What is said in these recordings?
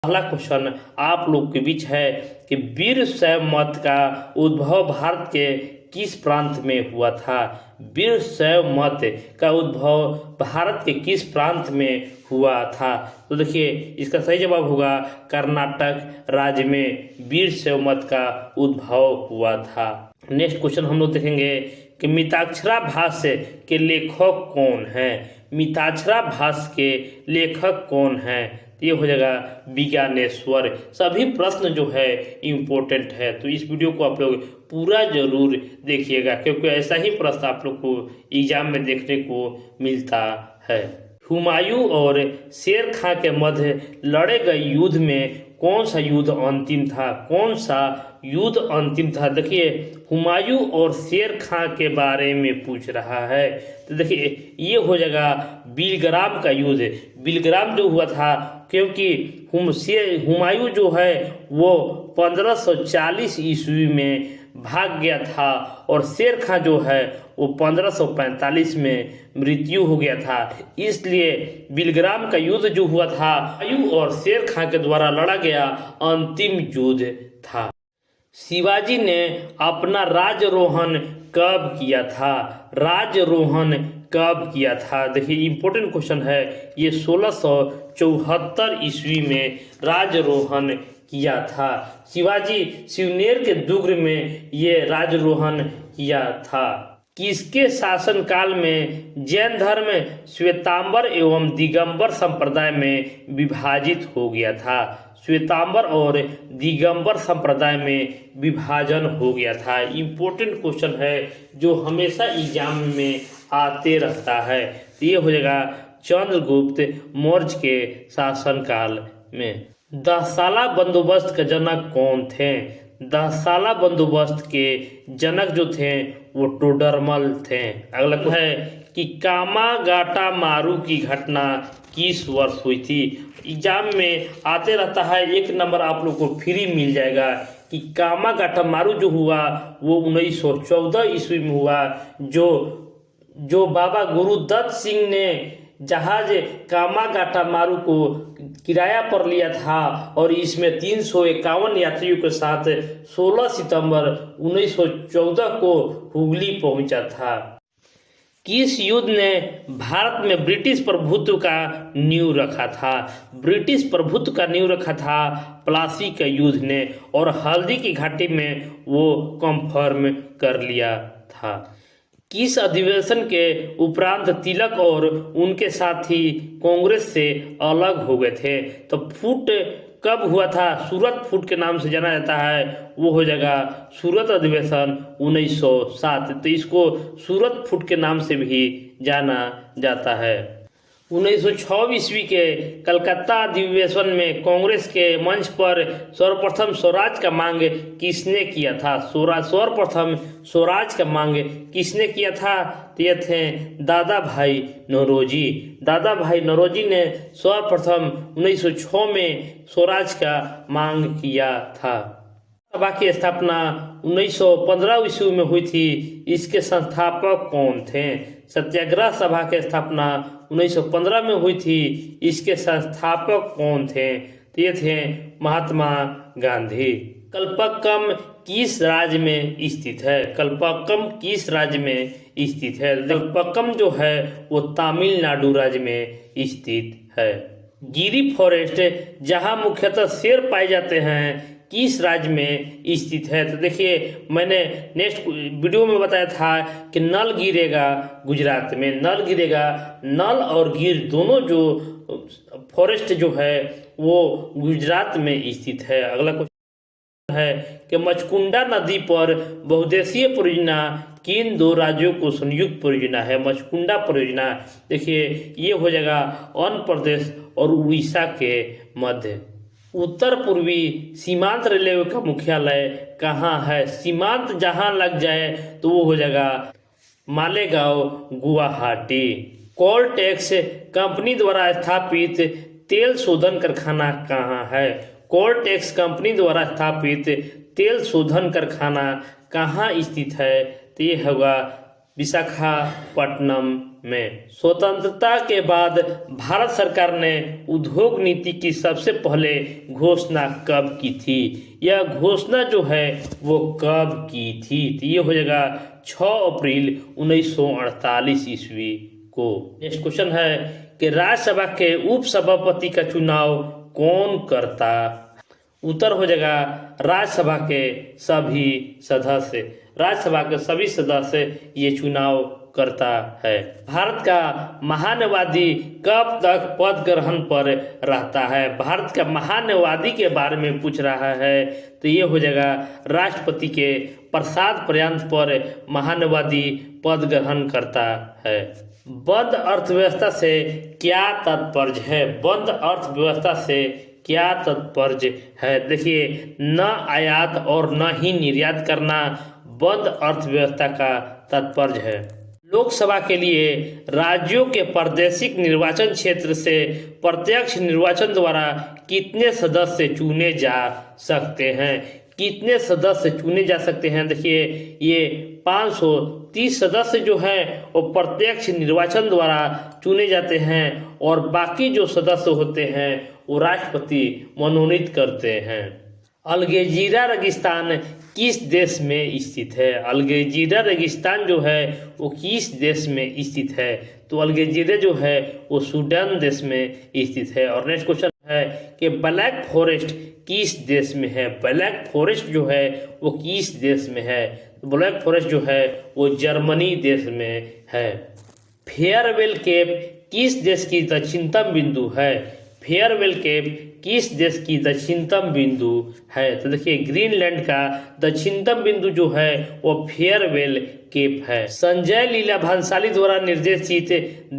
पहला क्वेश्चन आप लोग के बीच है कि वीर शैव मत का उद्भव भारत के किस प्रांत में हुआ था। वीर शैव मत का उद्भव भारत के किस प्रांत में हुआ था। तो देखिए इसका सही जवाब होगा कर्नाटक राज्य में वीर शैव मत का उद्भव हुआ था। नेक्स्ट क्वेश्चन हम लोग देखेंगे कि मिताक्षरा भाष्य के लेखक कौन है। मिताक्षरा भाष्य के लेखक कौन है। ये हो जाएगा विज्ञानेश्वर। सभी प्रश्न जो है इम्पोर्टेंट है, तो इस वीडियो को आप लोग पूरा जरूर देखिएगा, क्योंकि ऐसा ही प्रश्न आप लोग को एग्जाम में देखने को मिलता है। हुमायूं और शेर खां के मध्य लड़े गए युद्ध में कौन सा युद्ध अंतिम था। कौन सा युद्ध अंतिम था। देखिए हुमायूं और शेर खां के बारे में पूछ रहा है, तो देखिए ये हो जाएगा बिलग्राम का युद्ध। बिलग्राम जो हुआ था, क्योंकि हुमायूं जो है वो 1540 ईस्वी में भाग गया था और शेर खां जो है वो 1545 में मृत्यु हो गया था। इसलिए बिलग्राम का युद्ध जो हुआ था हुमायूं और शेर खां के द्वारा लड़ा गया अंतिम युद्ध था। शिवाजी ने अपना राजरोहण कब किया था। राजरोहण कब किया था। देखिए इंपॉर्टेंट क्वेश्चन है ये 1674 ईस्वी में राजरोहण किया था। शिवाजी शिवनेर के दुर्ग में ये राजरोहण किया था। किसके शासनकाल में जैन धर्म श्वेतांबर एवं दिगंबर संप्रदाय में विभाजित हो गया था। श्वेतांबर और दिगंबर संप्रदाय में विभाजन हो गया था। इम्पोर्टेंट क्वेश्चन है जो हमेशा एग्जाम में आते रहता है। तो ये हो जाएगा चंद्रगुप्त मौर्य के शासनकाल में। दससाला बंदोबस्त के जनक कौन थे। दससाला बंदोबस्त के जनक जो थे वो टोडरमल थे। अगला है कि कामागाटा मारू की घटना किस वर्ष हुई थी। एग्जाम में आते रहता है, एक नंबर आप लोग को फ्री मिल जाएगा कि कामागाटा मारू जो हुआ वो 1914 ईस्वी में हुआ। जो बाबा गुरुदत्त सिंह ने जहाज कामागाटा मारू को किराया पर लिया था और इसमें 351 यात्रियों के साथ 16 सितंबर 1914 को हुगली पहुंचा था। किस युद्ध ने भारत में ब्रिटिश प्रभुत्व का नींव रखा था। ब्रिटिश प्रभुत्व का नींव रखा था प्लासी के युद्ध ने, और हल्दी की घाटी में वो कंफर्म कर लिया था। किस अधिवेशन के उपरांत तिलक और उनके साथी कांग्रेस से अलग हो गए थे। तो फूट कब हुआ था। सूरत फूट के नाम से जाना जाता है, वो हो जाएगा सूरत अधिवेशन 1907। तो इसको सूरत फूट के नाम से भी जाना जाता है। 1906 ईस्वी के कलकत्ता अधिवेशन में कांग्रेस के मंच पर सर्वप्रथम स्वराज का मांग किसने किया था। सर्वप्रथम स्वराज का मांग किसने किया था। तो ये थे दादा भाई नौरोजी। दादा भाई नौरोजी ने सर्वप्रथम 1906 में स्वराज का मांग किया था। सभा की स्थापना 1915 ईस्वी में हुई थी। इसके संस्थापक कौन थे। सत्याग्रह सभा की स्थापना 1915 में हुई थी। इसके संस्थापक कौन थे। तो ये थे महात्मा गांधी। कल्पक्कम किस राज्य में स्थित है। कल्पक्कम किस राज्य में स्थित है। कल्पक्कम जो है वो तमिलनाडु राज्य में स्थित है। गिरी फॉरेस्ट जहां मुख्यतः शेर पाए जाते हैं किस राज्य में स्थित है। तो देखिए मैंने नेक्स्ट वीडियो में बताया था कि नल गिरेगा गुजरात में। नल गिरेगा, नल और गिर दोनों जो फॉरेस्ट जो है वो गुजरात में स्थित है। अगला क्वेश्चन है कि मचकुंडा नदी पर बहुउद्देशीय परियोजना किन दो राज्यों को संयुक्त परियोजना है। मचकुंडा परियोजना देखिए ये हो जाएगा आंध्र प्रदेश और उड़ीसा के मध्य। उत्तर पूर्वी सीमांत रेलवे का मुख्यालय कहाँ है। सीमांत जहां लग जाए तो वो हो जाएगा मालेगांव गुवाहाटी। कोल टैक्स कंपनी द्वारा स्थापित तेल शोधन कारखाना कहाँ है। कोल टैक्स कंपनी द्वारा स्थापित तेल शोधन कारखाना कहाँ स्थित है। तो ये होगा विशाखापट्टनम में। स्वतंत्रता के बाद भारत सरकार ने उद्योग नीति की सबसे पहले घोषणा कब की थी? यह घोषणा जो है वो कब की थी? तो ये हो जाएगा 6 अप्रैल 1948 ईस्वी को। नेक्स्ट क्वेश्चन है कि राज्यसभा के उपसभापति का चुनाव कौन करता? उत्तर हो जाएगा राज्यसभा के सभी सदस्य। राज्यसभा के सभी सदस्य ये चुनाव करता है। भारत का महान्यवादी कब तक पद ग्रहण पर रहता है? भारत का महान्यवादी के बारे में पूछ रहा है, तो ये हो जाएगा राष्ट्रपति के प्रसाद पर्यंत पर महान्यवादी पद ग्रहण करता है। बंद अर्थव्यवस्था से क्या तात्पर्य है? बंद अर्थव्यवस्था से क्या तात्पर्य है? देखिए, न आयात और न ही निर्यात करना बंद अर्थव्यवस्था का तात्पर्य है। लोकसभा के लिए राज्यों के प्रादेशिक निर्वाचन क्षेत्र से प्रत्यक्ष निर्वाचन द्वारा कितने सदस्य चुने जा सकते हैं? कितने सदस्य चुने जा सकते हैं? देखिए, ये 530 सदस्य जो हैं वो प्रत्यक्ष निर्वाचन द्वारा चुने जाते हैं और बाकी जो सदस्य होते हैं वो राष्ट्रपति मनोनीत करते हैं। अलगेजीरा रेगिस्तान किस देश में स्थित है? अलगेजीरा रेगिस्तान जो है वो किस देश में स्थित है? तो अलगेजीरा जो है वो सूडान देश में स्थित है। और नेक्स्ट क्वेश्चन है कि ब्लैक फॉरेस्ट किस देश में है? ब्लैक फॉरेस्ट जो है वो किस देश में है? ब्लैक फॉरेस्ट जो है वो जर्मनी देश में है। फेयरवेल केप किस देश की दक्षिणतम बिंदु है? फेयरवेल केप किस देश की दक्षिणतम बिंदु है? तो देखिए, ग्रीनलैंड का दक्षिणतम बिंदु जो है वो फेयरवेल केप है। संजय लीला भंसाली द्वारा निर्देशित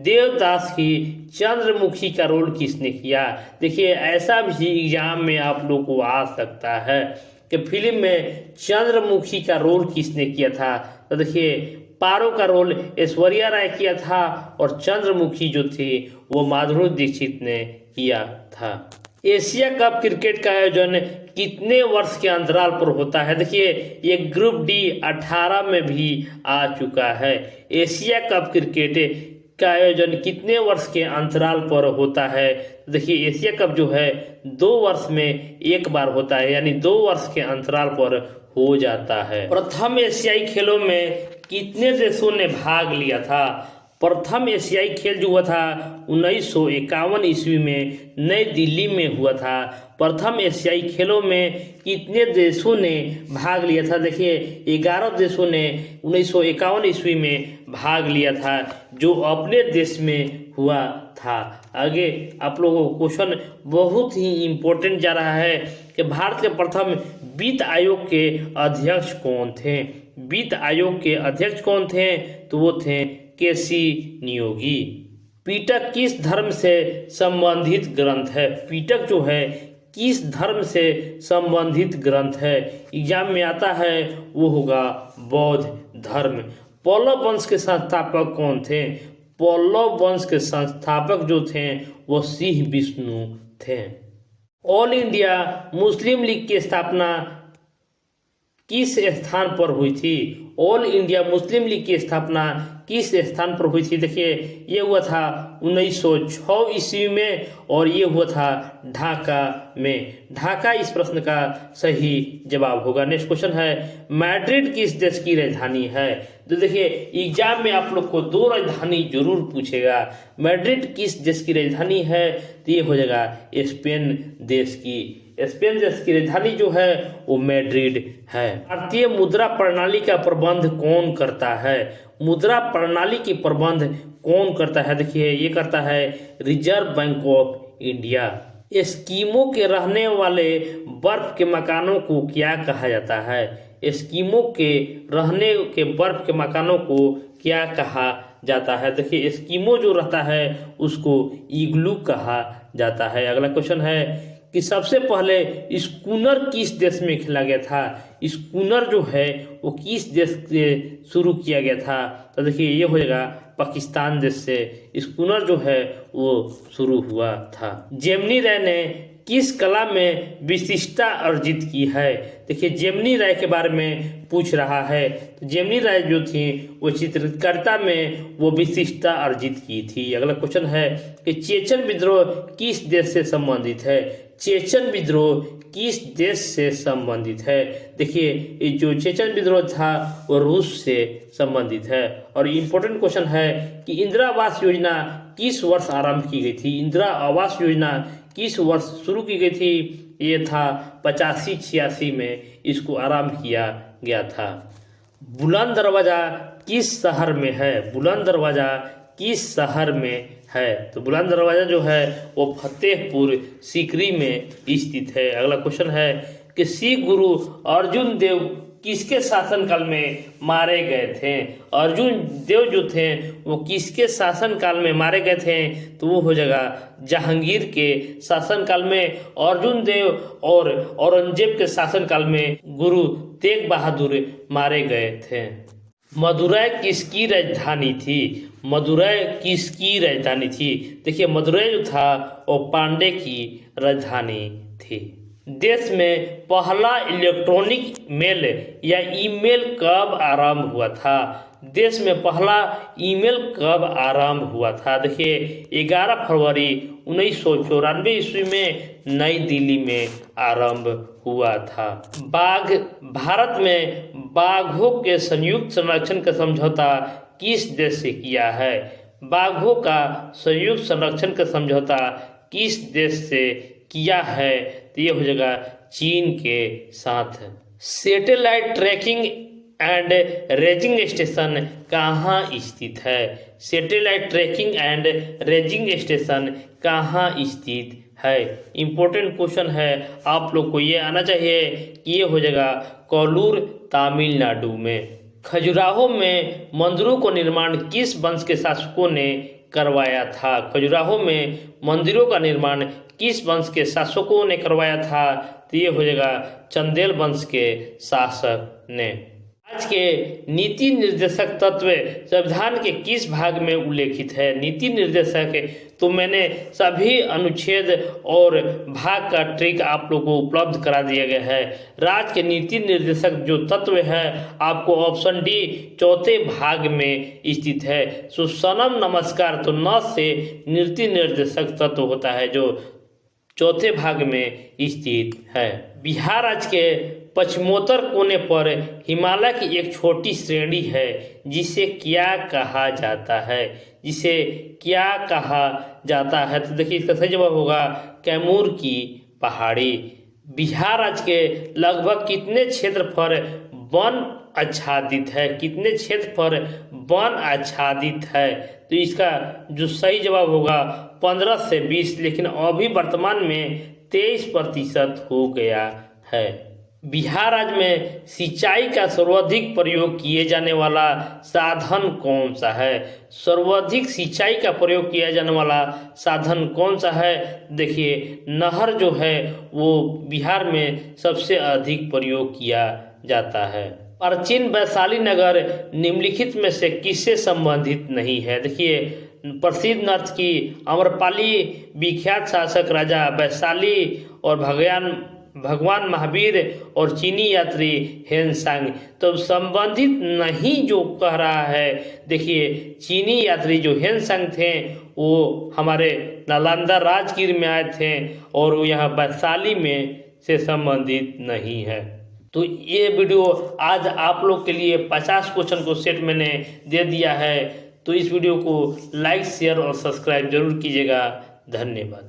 देवदास की चंद्रमुखी का रोल किसने किया? देखिए, ऐसा भी एग्जाम में आप लोग को आ सकता है कि फिल्म में चंद्रमुखी का रोल किसने किया था? तो देखिए, पारो का रोल ऐश्वर्या राय किया था और चंद्रमुखी जो थी वो माधुरी दीक्षित ने किया था। एशिया कप क्रिकेट का आयोजन कितने वर्ष के अंतराल पर होता है? देखिए, ये ग्रुप डी 18 में भी आ चुका है। एशिया कप क्रिकेट का आयोजन कितने वर्ष के अंतराल पर होता है? देखिए, एशिया कप जो है 2 वर्ष में एक बार होता है, यानी 2 वर्ष के अंतराल पर हो जाता है। प्रथम एशियाई खेलों में कितने देशों ने भाग लिया था? प्रथम एशियाई खेल जो हुआ था 1951 ईस्वी में नई दिल्ली में हुआ था। प्रथम एशियाई खेलों में कितने देशों ने भाग लिया था? देखिए, 11 देशों ने 1951 ईस्वी में भाग लिया था, जो अपने देश में हुआ था। आगे आप लोगों को क्वेश्चन बहुत ही इम्पोर्टेंट जा रहा है कि भारत के प्रथम वित्त आयोग के अध्यक्ष कौन थे? वित्त आयोग के अध्यक्ष कौन थे? तो वो थे केसी नियोगी। पिटक किस धर्म से संबंधित ग्रंथ है? पिटक जो है किस धर्म से संबंधित ग्रंथ है? एग्जाम में आता है, वो होगा बौद्ध धर्म। पल्लव वंश के संस्थापक कौन थे? पल्लव वंश के संस्थापक जो थे वो सिंह विष्णु थे। ऑल इंडिया मुस्लिम लीग की स्थापना किस स्थान पर हुई थी? ऑल इंडिया मुस्लिम लीग की स्थापना किस स्थान पर हुई थी? देखिए, ये हुआ था 1906 ईस्वी में और ये हुआ था ढाका में। ढाका इस प्रश्न का सही जवाब होगा। नेक्स्ट क्वेश्चन है, मैड्रिड किस देश की राजधानी है? तो देखिए, एग्जाम में आप लोग को 2 राजधानी जरूर पूछेगा। मैड्रिड किस देश की राजधानी है? तो ये हो जाएगा स्पेन देश की। स्पेन देश की राजधानी जो है वो मैड्रिड है। भारतीय मुद्रा प्रणाली का प्रबंध कौन करता है? मुद्रा प्रणाली की प्रबंध कौन करता है? देखिए, ये करता है reserve bank of India. Eskimo के रहने वाले बर्फ के मकानों को क्या कहा जाता है? एस्किमो के रहने के बर्फ के मकानों को क्या कहा जाता है? देखिए, एस्किमो जो रहता है उसको इग्लू कहा जाता है। अगला क्वेश्चन है कि सबसे पहले स्कूनर किस देश में खेला गया था? स्कूनर जो है वो किस देश से शुरू किया गया था? तो देखिए, ये हो जाएगा पाकिस्तान देश से स्कूनर जो है वो शुरू हुआ था। जेमिनी राय ने किस कला में विशिष्टता अर्जित की है। देखिए जेमिनी राय के बारे में पूछ रहा है, तो जेमिनी राय जो थी वो चित्रकारिता में वो विशिष्टता अर्जित की थी। अगला क्वेश्चन है कि चेचन विद्रोह किस देश से संबंधित है। चेचन विद्रोह किस देश से संबंधित है। देखिए ये जो चेचन विद्रोह था वो रूस से संबंधित है। और इम्पोर्टेंट क्वेश्चन है कि इंदिरा आवास योजना किस वर्ष आरंभ की गई थी। इंदिरा आवास योजना किस वर्ष शुरू की गई थी। ये था 85-86 में इसको आरंभ किया गया था। बुलंद दरवाजा किस शहर में है। बुलंद दरवाजा किस शहर में है, तो बुलंद दरवाजा जो है वो फतेहपुर सीकरी में स्थित है। अगला क्वेश्चन है कि सिख गुरु अर्जुन देव किसके शासनकाल में मारे गए थे। अर्जुन देव जो थे वो किसके शासनकाल में मारे गए थे, तो वो हो जाएगा जहांगीर के शासनकाल में। अर्जुन देव और औरंगजेब के शासनकाल में गुरु तेग बहादुर मारे गए थे। मदुरै किसकी राजधानी थी। मदुरै किसकी राजधानी थी। देखिए मदुरै जो था वो पांडे की राजधानी थी। देश में पहला इलेक्ट्रॉनिक मेल या ईमेल कब आरंभ हुआ था। देश में पहला ईमेल कब आरंभ हुआ था। देखिए 11 फरवरी 1994 ईस्वी में नई दिल्ली में आरंभ हुआ था। बाघ भारत में बाघों के संयुक्त संरक्षण का समझौता किस देश से किया है। बाघों का संयुक्त संरक्षण का समझौता किस देश से किया है, तो ये हो जाएगा चीन के साथ। Satellite trekking and ranging station कहाँ स्थित है। Satellite trekking and ranging station कहाँ स्थित है। इम्पोर्टेंट क्वेश्चन है, आप लोग को ये आना चाहिए कि ये हो जाएगा कोल्लूर तमिलनाडु में। खजुराहो में मंदिरों को निर्माण किस वंश के शासकों ने करवाया था। खजुराहो में मंदिरों का निर्माण किस वंश के शासकों ने करवाया था, तो ये हो जाएगा चंदेल वंश के शासक ने। आज के नीति निर्देशक तत्व संविधान के किस भाग में उल्लेखित है। नीति निर्देशक तो मैंने सभी अनुच्छेद और भाग का ट्रिक आप लोगों को उपलब्ध करा दिया गया है। राज्य के नीति निर्देशक जो तत्व है आपको ऑप्शन डी चौथे भाग में स्थित है। सो सनम नमस्कार तो न से नीति निर्देशक तत्व होता है जो चौथे भाग में स्थित है। बिहार राज्य के पश्चिमोत्तर कोने पर हिमालय की एक छोटी श्रेणी है जिसे क्या कहा जाता है। जिसे क्या कहा जाता है, तो देखिए इसका सही जवाब होगा कैमूर की पहाड़ी। बिहार राज्य के लगभग कितने क्षेत्र पर वन आच्छादित है। कितने क्षेत्र पर वन आच्छादित है, तो इसका जो सही जवाब होगा 15 से 20, लेकिन अभी वर्तमान में 23% हो गया है। बिहार राज्य में सिंचाई का सर्वाधिक प्रयोग किए जाने वाला साधन कौन सा है। सर्वाधिक सिंचाई का प्रयोग किया जाने वाला साधन कौन सा है। देखिए नहर जो है वो बिहार में सबसे अधिक प्रयोग किया जाता है। प्राचीन वैशाली नगर निम्नलिखित में से किससे संबंधित नहीं है। देखिए प्रसिद्ध नर्तकी अम्रपाली, विख्यात शासक राजा वैशाली और भगवान महावीर और चीनी यात्री हेनसांग, तो संबंधित नहीं जो कह रहा है। देखिए चीनी यात्री जो हेनसांग थे वो हमारे नालंदा राजगीर में आए थे और वो यहाँ वैशाली में से संबंधित नहीं है। तो ये वीडियो आज आप लोग के लिए 50 क्वेश्चन को सेट मैंने दे दिया है। तो इस वीडियो को लाइक शेयर और सब्सक्राइब जरूर कीजिएगा। धन्यवाद।